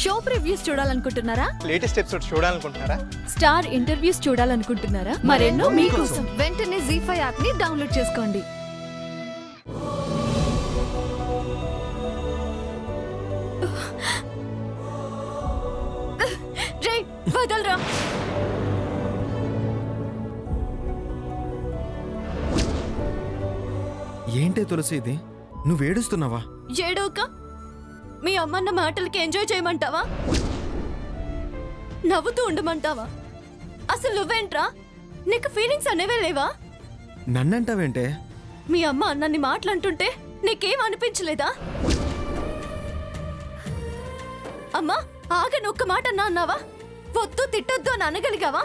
Show previews చూడాలనుకుంటున్నారా? Latest episode చూడాలనుకుంటున్నారా? Star interviews చూడాలనుకుంటున్నారా? మరెన్నో మీకోసం వెంటనే ZEE5 యాప్ ని డౌన్లోడ్ చేసుకోండి. రే వదలరా. ఏంటే తులసి ఇది? నువ్వు ఏడుస్తున్నావా? ఏడోక మీ అమ్మన్న మాటలకి ఎంజాయ్ చేయమంటావా? నవ్వుతూ ఉండమంటావా? అసలు నువ్వేంట్రా? నీకు ఫీలింగ్స్ అనేవే లేవా? నన్నంటావేంటే? మీ అమ్మ అన్నన్ని మాటలంటుంటే నీకేం అనిపించలేదా? అమ్మా ఆగని ఒక్క మాట అన్నావా? వద్దు తిట్టొద్దు అని అనగలిగావా?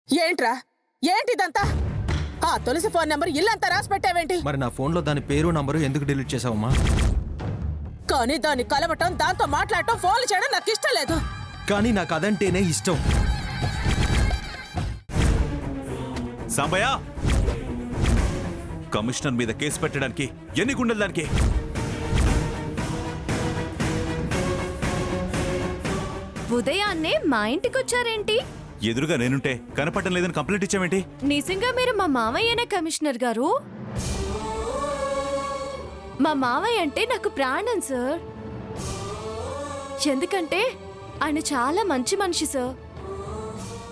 ఏంట్రా ఏంటిదంతా? ఆ తులసి ఫోన్ నెంబర్ ఇల్లంతా రాసి పెట్టావేంటి? మరి నా ఫోన్లో దాని పేరు నంబరు ఎందుకు డిలీట్ చేసావమ్మా? కానీ దాన్ని కలవటం, దాంతో మాట్లాడటం, ఫోన్లు చేయడం నాకు ఇష్టం లేదు. కానీ నాకు అదంటేనే ఇష్టం. సాంబయ్య, కమిషనర్ మీద కేసు పెట్టడానికి ఎన్ని గుండెలు దానికి? ఉదయాన్నే మా ఇంటికొచ్చారేంటి? ఎదురుగా నేనుంటే కనపడటం లేదని కంప్లైంట్ ఇచ్చావేంటి? నిజంగా మీరు మా మావయ్యనే కమిషనర్ గారు? మా మావయ్య అంటే నాకు ప్రాణం సార్. ఎందుకంటే ఆయన చాలా మంచి మనిషి సార్,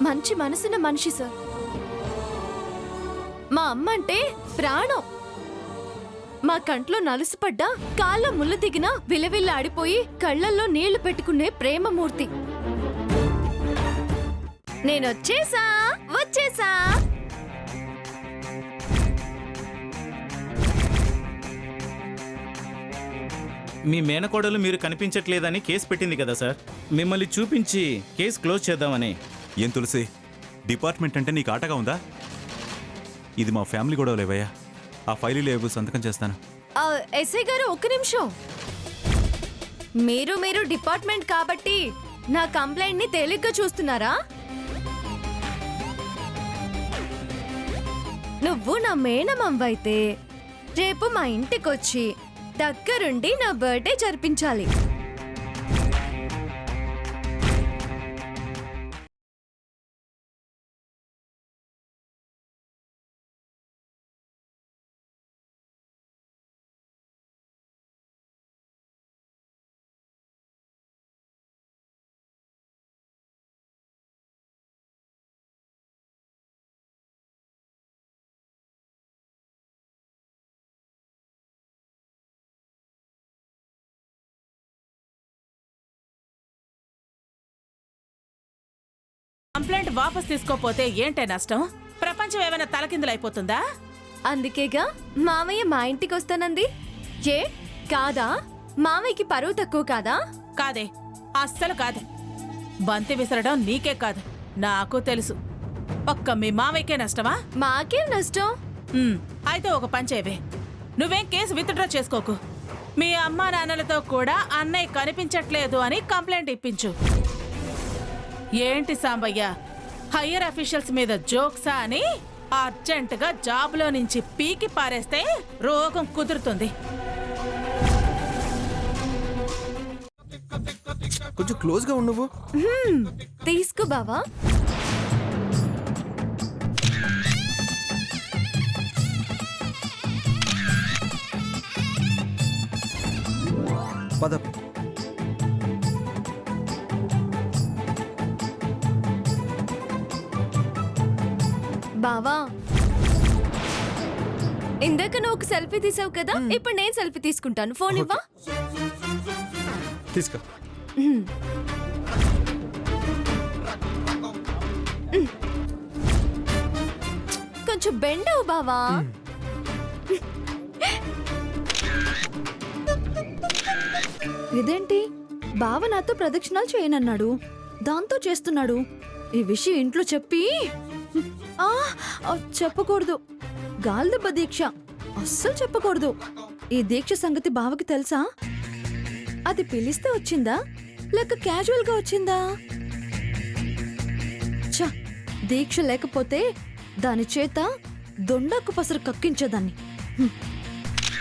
మంచి మనసున్న మనిషి సార్. మా అమ్మ అంటే ప్రాణం. మా కంట్లో నలుసుపడ్డా, కాళ్ళ ముళ్ళు దిగినా విలవిల్ల ఆడిపోయి కళ్ళల్లో నీళ్లు పెట్టుకునే ప్రేమమూర్తి. నేనొచ్చేసా వచ్చేసా. మీ మేనకోడలు మీరు కనిపించట్లేదని కేసు పెట్టింది కదా సార్, మిమ్మల్ని చూపించి కేసు క్లోజ్ చేద్దామని. ఏం తులసి, డిపార్ట్మెంట్ అంటే నీకు ఆటగా ఉందా? ఇది మా ఫ్యామిలీ గొడవ లేవయ్యా. ఆ ఫైలు లేవు, సంతకం చేస్తాను. ఎస్ఐ గారు ఒక్క నిమిషం. మీరు డిపార్ట్మెంట్ కాబట్టి నా కంప్లైంట్ ని తేలిగ్గా చూస్తున్నారా? నువ్వు నా మేనమవ్వైతే రేపు మా ఇంటికొచ్చి దగ్గరుండి నా బర్త్డే జరిపించాలి. కంప్లైంట్ వాపస్ తీసుకోపోతే ఏంటే నష్టం? ప్రపంచం ఏమైనా తలకిందులైపోతుందా? అందుకేగా మామయ్య మా ఇంటికి వస్తానంది. ఏ కాదా? మామయ్యకి పరువు తక్కువ కాదా? కాదే, అస్సలు కాదే. బంతి విసరడం నీకే కాదు, నాకు తెలుసు. ఒక్క మీ మావయ్యకే నష్టమా? మాకేం నష్టం? అయితే ఒక పంచేవే, నువ్వేం కేసు విత్డ్రా చేసుకోకు. మీ అమ్మా నాన్నలతో కూడా అన్నయ్య కనిపించట్లేదు అని కంప్లైంట్ ఇప్పించు. ఏంటి సాంబయ్య, హయ్యర్ అఫీషియల్స్ మీద జోక్సా అని అర్జెంటుగా జాబ్లో నుంచి పీకి పారేస్తే రోగం కుదురుతుంది. కొంచెం క్లోజ్గా ఉండు. తీసుకో బావా. పద. బావా ఇందాక నువ్వు ఒక సెల్ఫీ తీసావు కదా, ఇప్పుడు నేను సెల్ఫీ తీసుకుంటాను. ఫోన్ ఇవ్వా. తీసుకో. కొంచెం బెండవు బావా. ఇదేంటి బావ నాతో ప్రదక్షిణాలు చేయనన్నాడు, దాంతో చేస్తున్నాడు. ఈ విషయం ఇంట్లో చెప్పి చెప్పకూడదు. గాల్దెబ్బ దీక్ష అస్సలు చెప్పకూడదు. ఈ దీక్ష సంగతి బావకి తెలుసా? అది పిలిస్తే వచ్చిందా లేక క్యాజువల్ గా వచ్చిందా? ఛ, దీక్ష లేకపోతే దాని చేత దొండకు పసరు కక్కించేదాన్ని.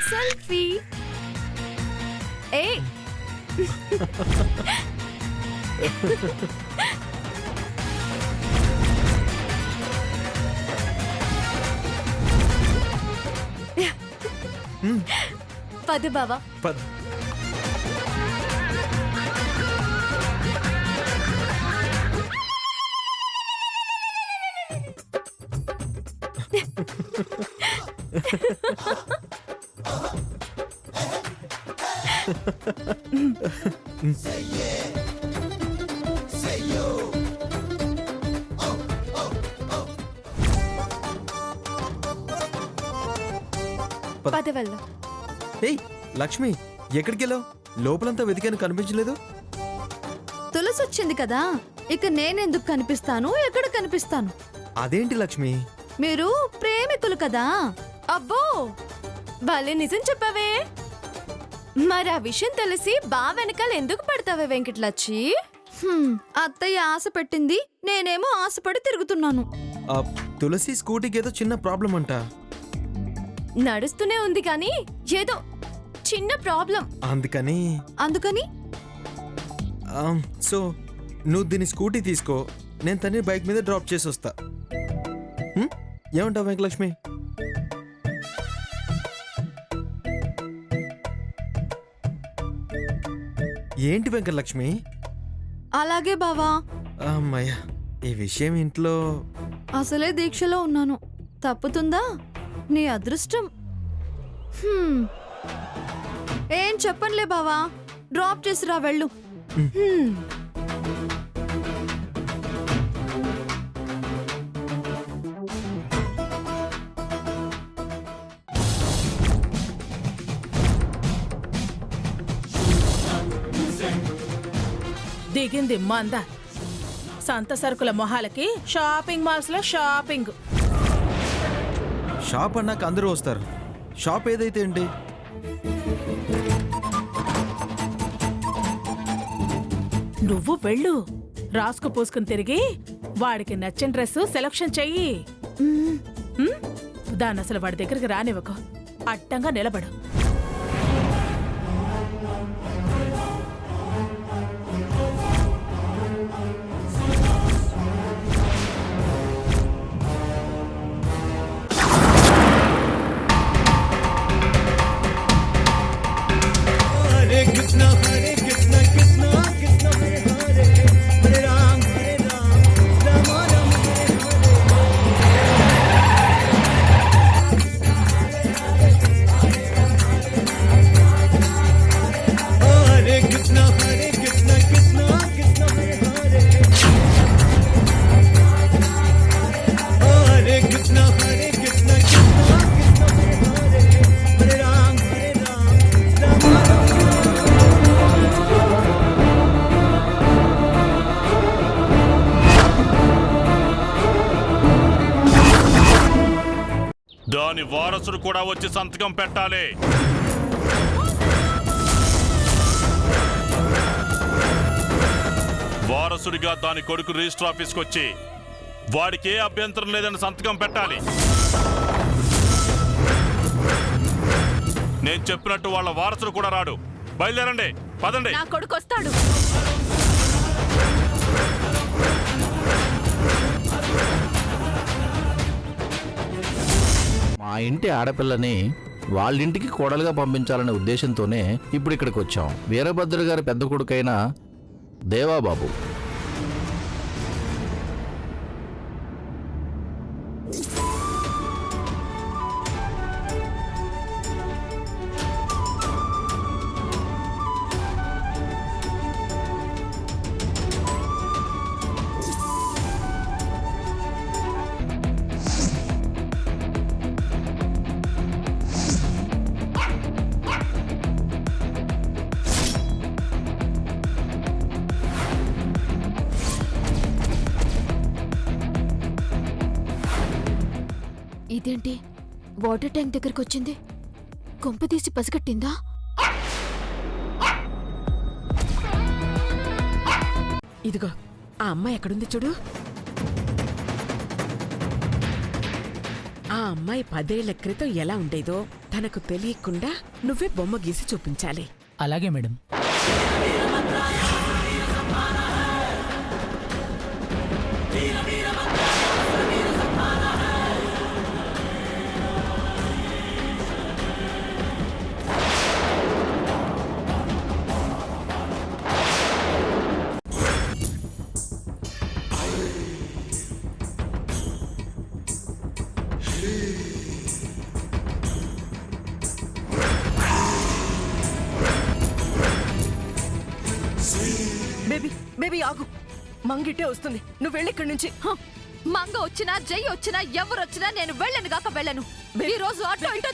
సెల్ఫీ. ఏ పద బావా. పద. పద వెళ్దాం. ఏయ్ లక్ష్మి, ఎక్కడికి వెళ్ళావు? లోపలంతా వెతికాను, కనిపించలేదు. తులసి వచ్చింది కదా, ఇక నేనెందుకు కనిపిస్తాను? ఎక్కడ కనిపిస్తాను? అదేంటి లక్ష్మి? మీరు ప్రేమికులు కదా. అబ్బో భలే నిజం చెప్పావే. మరి ఆ విషయం తెలిసి బా వెనకాల ఎందుకు పడతావే వెంకటలచ్చి? అత్తయ్య ఆశ పెట్టింది, నేనేమో ఆశపడి తిరుగుతున్నాను. ఆ తులసి స్కూటీకి ఏదో చిన్న ప్రాబ్లం అంట. నడుస్తూనే ఉంది కానీ ఏదో చిన్న ప్రాబ్లం. అందుకని సో నువ్వు దీని స్కూటీ తీసుకో, నేను తన్ని బైక్ మీద డ్రాప్ చేసి వస్తా. ఏమంటావు వెంకటలక్ష్మి? ఏంటి వెంకటలక్ష్మి? అలాగే బావా. అమ్మయ్యా, ఈ విషయం ఇంట్లో. అసలే దీక్షలో ఉన్నాను, తప్పుతుందా? నీ అదృష్టం. ఏం చెప్పనులే బావా, డ్రాప్ చేసిరా వెళ్ళు. దిగింది మంద. సంత సరుకుల మొహాలకి షాపింగ్ మాల్స్ లో షాపింగ్. షాప్ అన్నాక అందరూ వస్తారు, షాప్ ఏదైతే ఏంటి? నువ్వు వెళ్ళు, రాసుకు పూసుకుని తిరిగి వాడికి నచ్చిన డ్రెస్ సెలక్షన్ చెయ్యి. దాన్ని అసలు వాడి దగ్గరికి రానివ్వకు, అడ్డంగా నిలబడు. దాని వారసుడు కూడా వచ్చి సంతకం పెట్టాలి. వారసుడిగా దాని కొడుకు రిజిస్టర్ ఆఫీస్కి వచ్చి వాడికి ఏ అభ్యంతరం లేదని సంతకం పెట్టాలి. నేను చెప్పినట్టు వాళ్ళ వారసుడు కూడా రాడు. బయలుదేరండి, పదండి. నా కొడుకు వస్తాడు. మా ఇంటి ఆడపిల్లని వాళ్ళింటికి కోడలుగా పంపించాలనే ఉద్దేశంతోనే ఇప్పుడు ఇక్కడికి వచ్చాం. వీరభద్ర గారి పెద్ద కొడుకైన దేవాబాబు. ఇదేంటి వాటర్ ట్యాంక్ దగ్గరకు వచ్చింది? కొంప తీసి పసిగట్టిందా? ఇదిగో ఆ అమ్మాయి ఎక్కడుంది చూడు. ఆ అమ్మాయి 10 ఏళ్ల క్రితం ఎలా ఉండేదో తనకు తెలియకుండా నువ్వే బొమ్మ గీసి చూపించాలి. అలాగే మేడం. బేబీ బేబీ ఆగు, మంగిట్టే వస్తుంది, నువ్వు వెళ్ళి ఇక్కడి నుంచి. మంగ వచ్చినా జై వచ్చినా ఎవరొచ్చినా నేను వెళ్ళను గాక వెళ్ళను. ఈ రోజు అటో ఇటో